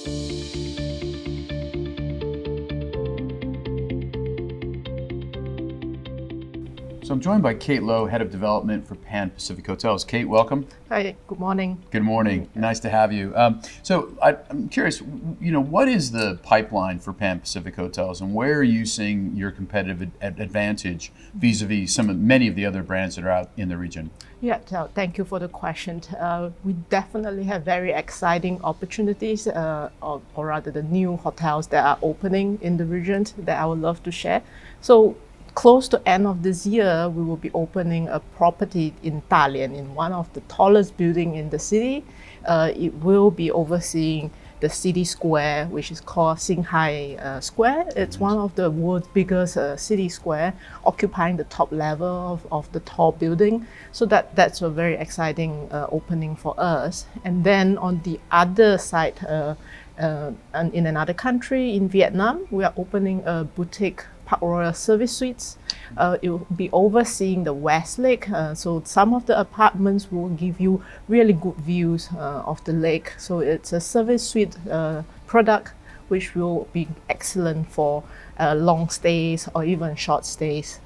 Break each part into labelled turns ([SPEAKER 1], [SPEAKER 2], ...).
[SPEAKER 1] So I'm joined by Kate Loh, Head of Development for Pan Pacific Hotels. Kate, welcome.
[SPEAKER 2] Hi, good morning.
[SPEAKER 1] Good morning. Nice to have you. So I'm curious, what is the pipeline for Pan Pacific Hotels, and where are you seeing your competitive advantage vis-a-vis many of the other brands that are out in the region?
[SPEAKER 2] Yeah, so thank you for the question. We definitely have very exciting opportunities, or rather the new hotels that are opening in the region that I would love to share. So close to end of this year, we will be opening a property in Dalian, in one of the tallest building in the city. It will be overseeing the city square, which is called Xinghai Square. It's one of the world's biggest city square, occupying the top level of the tall building. So that's a very exciting opening for us. And then on the other side, and in another country, in Vietnam, we are opening a boutique PARKROYAL service suites. It will be overseeing the West Lake. So some of the apartments will give you really good views of the lake. So it's a service suite product which will be excellent for long stays or even short stays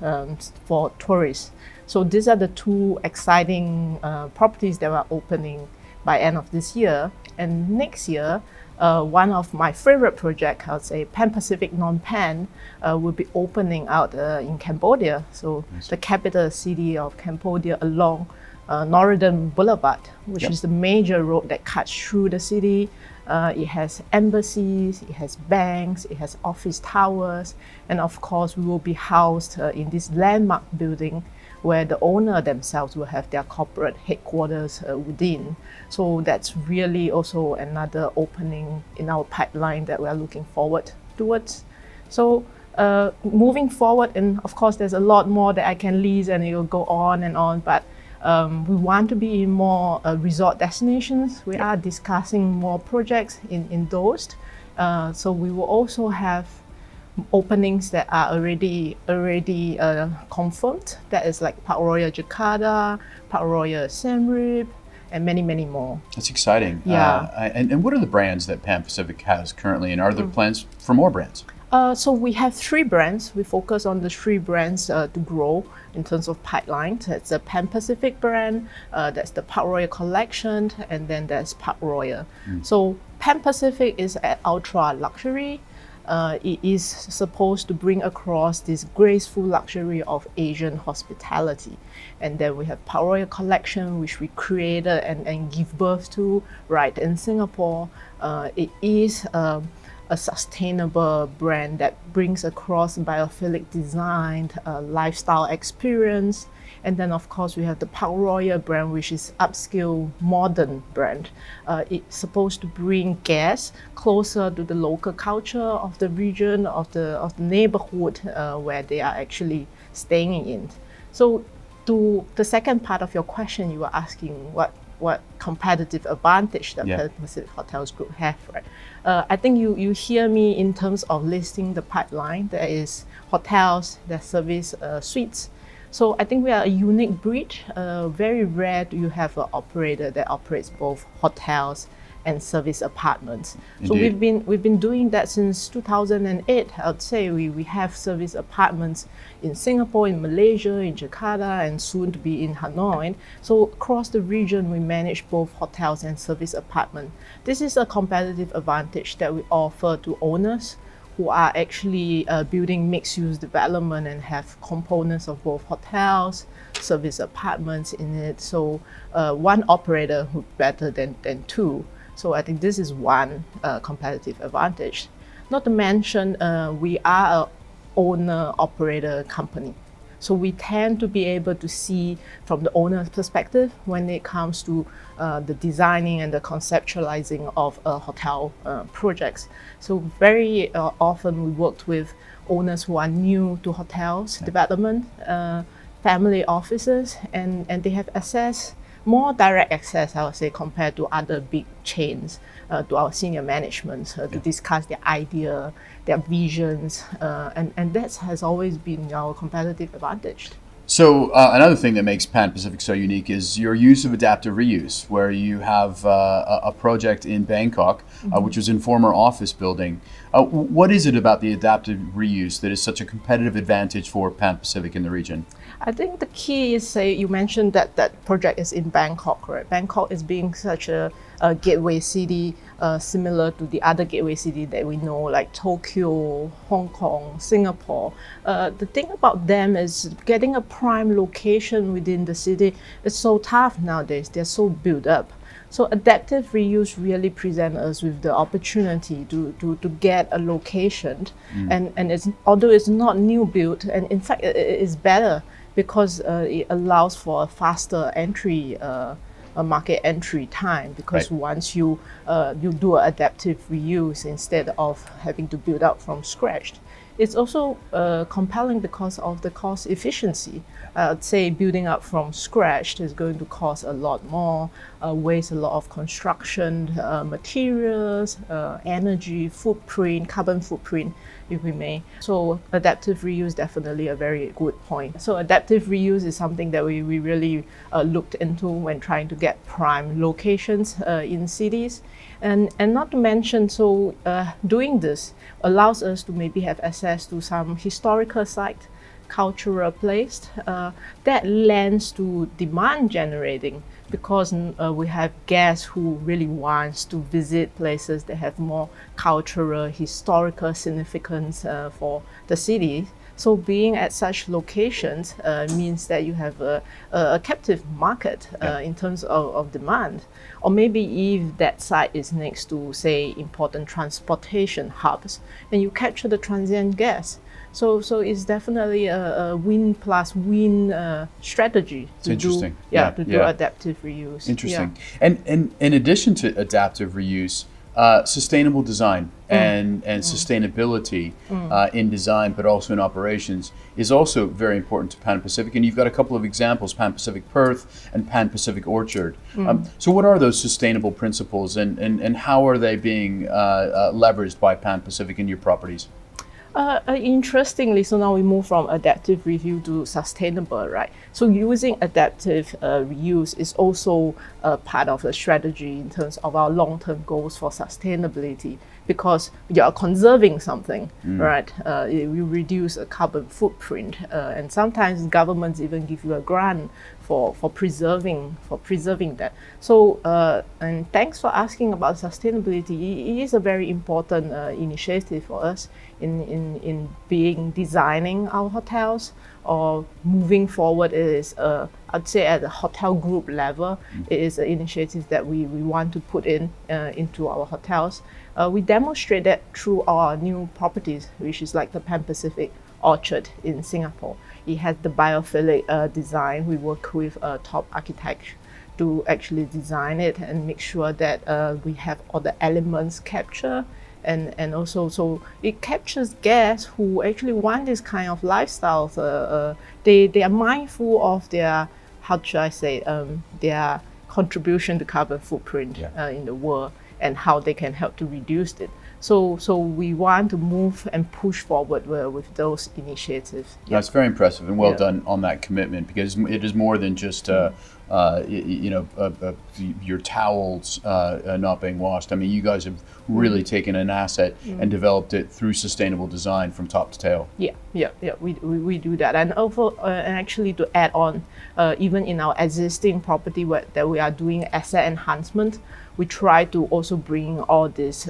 [SPEAKER 2] for tourists. So these are the two exciting properties that are opening by end of this year. And next year, one of my favorite projects, I would say Pan Pacific Phnom Penh, will be opening out in Cambodia. So the capital city of Cambodia along Northern Boulevard, which is the major road that cuts through the city. It has embassies, it has banks, it has office towers, and of course we will be housed in this landmark building where the owner themselves will have their corporate headquarters within. So that's really also another opening in our pipeline that we're looking forward towards. So moving forward, and of course there's a lot more that I can list and it will go on, but we want to be in more resort destinations. We are discussing more projects in those. So we will also have openings that are already confirmed. That is like PARKROYAL Jakarta, PARKROYAL Siem Reap, and many, many more.
[SPEAKER 1] That's exciting.
[SPEAKER 2] Yeah.
[SPEAKER 1] And what are the brands that Pan Pacific has currently, and are there plans for more brands?
[SPEAKER 2] So we have 3 brands. We focus on the 3 brands to grow in terms of pipeline. That's the Pan Pacific brand, that's the PARKROYAL collection, and then there's PARKROYAL. So Pan Pacific is at ultra luxury. It is supposed to bring across this graceful luxury of Asian hospitality. And then we have PARKROYAL collection, which we created and give birth to right in Singapore. It is a sustainable brand that brings across biophilic design, lifestyle experience. And then of course we have the PARKROYAL brand, which is upscale modern brand. It's supposed to bring guests closer to the local culture of the region, of the neighborhood where they are actually staying in. So to the second part of your question, you were asking what competitive advantage the Pan Pacific Hotels Group have, right? I think you hear me in terms of listing the pipeline. There is hotels, there's service suites. So I think we are a unique breed. Very rare do you have an operator that operates both hotels and service apartments.
[SPEAKER 1] Indeed.
[SPEAKER 2] So we've been doing that since 2008. I would say we have service apartments in Singapore, in Malaysia, in Jakarta, and soon to be in Hanoi. So across the region, we manage both hotels and service apartments. This is a competitive advantage that we offer to owners who are actually building mixed-use development and have components of both hotels, service apartments in it. So one operator who's better than 2. So I think this is one competitive advantage. Not to mention, we are an owner-operator company. So we tend to be able to see from the owner's perspective when it comes to the designing and the conceptualizing of hotel projects. So very often we worked with owners who are new to hotels development, family offices, and they have more direct access, I would say, compared to other big chains, to our senior management to discuss their idea, their visions, and that has always been our competitive advantage.
[SPEAKER 1] So another thing that makes Pan Pacific so unique is your use of adaptive reuse, where you have a project in Bangkok, which was in former office building. What is it about the adaptive reuse that is such a competitive advantage for Pan Pacific in the region?
[SPEAKER 2] I think the key is, say, you mentioned that that project is in Bangkok, right? Bangkok is being such a gateway city, similar to the other gateway city that we know, like Tokyo, Hong Kong, Singapore. The thing about them is getting a prime location within the city is so tough nowadays. They're so built up. So adaptive reuse really present us with the opportunity to get a location, and it's, although it's not new built, and in fact it is better because it allows for a faster entry, a market entry time, because
[SPEAKER 1] Right.
[SPEAKER 2] once you do adaptive reuse instead of having to build up from scratch. It's also compelling because of the cost efficiency. I'd say building up from scratch is going to cost a lot more, waste a lot of construction materials, energy footprint, carbon footprint, if we may. So adaptive reuse definitely a very good point. So adaptive reuse is something that we really looked into when trying to get prime locations in cities. And not to mention, so doing this allows us to maybe have access to some historical site, cultural place that lends to demand generating, because we have guests who really wants to visit places that have more cultural, historical significance for the city. So being at such locations means that you have a captive market in terms of demand. Or maybe if that site is next to, say, important transportation hubs, and you capture the transient guests. So it's definitely a win plus win strategy to do,
[SPEAKER 1] interesting.
[SPEAKER 2] do adaptive reuse.
[SPEAKER 1] Interesting. And in addition to adaptive reuse, sustainable design and sustainability in design, but also in operations, is also very important to Pan Pacific. And you've got a couple of examples: Pan Pacific Perth and Pan Pacific Orchard. So what are those sustainable principles, and how are they being leveraged by Pan Pacific in your properties?
[SPEAKER 2] Interestingly, so now we move from adaptive review to sustainable, right? So using adaptive reuse is also part of the strategy in terms of our long-term goals for sustainability, because you are conserving something, right? You reduce a carbon footprint, and sometimes governments even give you a grant for preserving that. So and thanks for asking about sustainability. It is a very important initiative for us in designing our hotels, or moving forward. It is I'd say at the hotel group level, it is an initiative that we want to put into our hotels. We demonstrate that through our new properties, which is like the Pan Pacific Orchard in Singapore. It has the biophilic design. We work with top architects to actually design it and make sure that we have all the elements captured. And also, so it captures guests who actually want this kind of lifestyle. They are mindful of their, how should I say, their contribution to carbon footprint in the world, and how they can help to reduce it. So we want to move and push forward with those initiatives.
[SPEAKER 1] That's very impressive, and well done on that commitment, because it is more than just your towels not being washed. I mean, you guys have really taken an asset and developed it through sustainable design from top to tail.
[SPEAKER 2] We do that. And also, and actually to add on, even in our existing property that we are doing asset enhancement, we try to also bring all this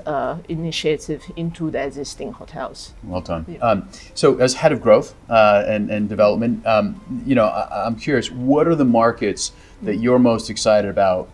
[SPEAKER 2] initiative into the existing hotels.
[SPEAKER 1] Well done. So as head of growth and development, I'm curious, what are the markets that you're most excited about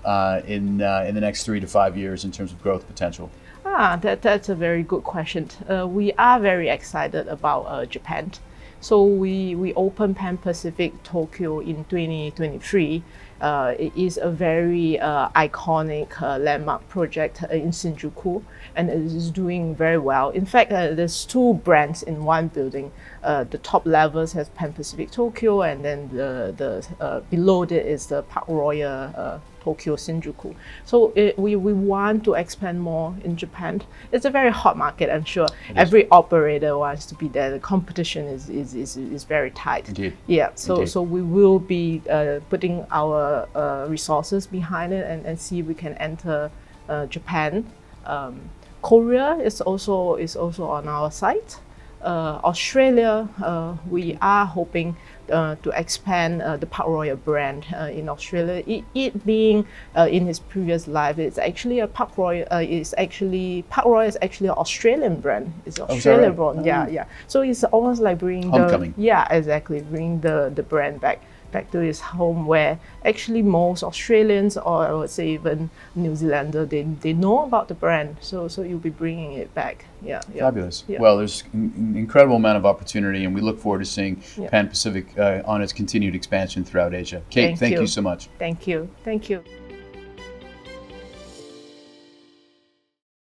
[SPEAKER 1] in the next 3 to 5 years in terms of growth potential?
[SPEAKER 2] That's a very good question. We are very excited about Japan. So we opened Pan Pacific Tokyo in 2023. It is a very iconic landmark project in Shinjuku, and it is doing very well. In fact, there's 2 brands in one building. The top levels has Pan Pacific Tokyo, and then the below it is the PARKROYAL Tokyo, Shinjuku. So we want to expand more in Japan. It's a very hot market. I'm sure every operator wants to be there. The competition is very tight.
[SPEAKER 1] Indeed.
[SPEAKER 2] Yeah. So
[SPEAKER 1] Indeed.
[SPEAKER 2] so we will be putting our resources behind it and see if we can enter Japan. Korea is also on our site. Australia, we are hoping to expand the PARKROYAL brand in Australia. It being in his previous life, it's actually a PARKROYAL. PARKROYAL is actually an Australian brand. It's an Australian brand. Yeah. So it's almost like bringing
[SPEAKER 1] homecoming.
[SPEAKER 2] bringing the brand back to his home, where actually most Australians, or I would say even New Zealander, they know about the brand. So you'll be bringing it back. Yeah.
[SPEAKER 1] Fabulous.
[SPEAKER 2] Yeah.
[SPEAKER 1] Well, there's an incredible amount of opportunity, and we look forward to seeing
[SPEAKER 2] Yeah.
[SPEAKER 1] Pan Pacific on its continued expansion throughout Asia. Kate, thank you so much.
[SPEAKER 2] Thank you.